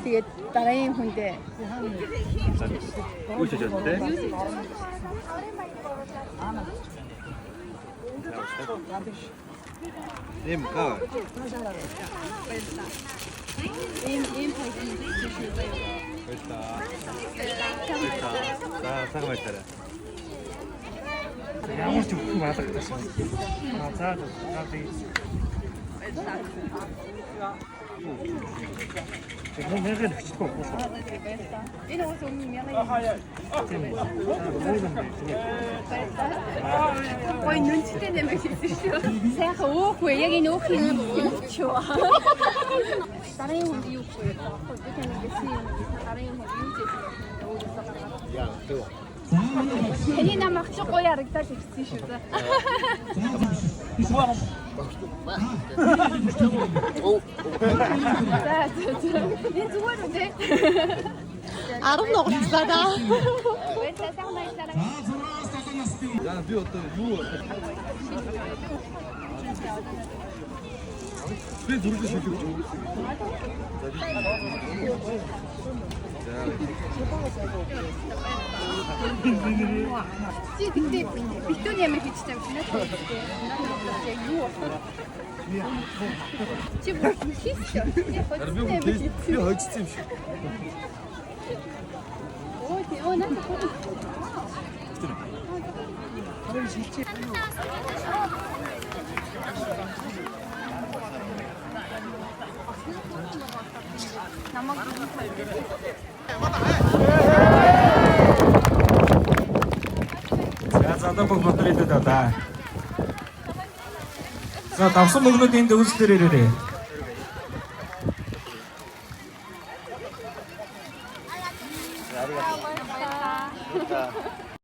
Тэгээд дараагийн хүндээ 오셔졌대? Эмка. За цаг байлаа. Ямар ч өгөх балгадсан. За тийм. Εγώ μέχρι χτυπώ πόσο. Энэ ус өмнө мянган. Ой нүнчтэй нэмэх хийсэн шүү. Сайхан өөхгүй яг энэ өөхийг юу. Дараагийн хүн юу вэ? Би таныг гэсэн юм. Дараагийн хүн юу гэж яа тэгв. Тэний намайг ч гоё харагдаад ирсэн шүү дээ. Энэ зүгээр үү? Арав нугалцлаа да. 야, 비 어떤 유. 왜 누르고 싶어? Чи тэгтээ битүүн ямар хийчихсэн юм чинь үү? Яг юу вэ? Чи бүр хийсэн. 비 허지지 юм шиг. Ой, надад За задаа бүх мотор идээд одоо. За давсан мөнгнүүд энд өвс дээр ирээрээ. 자.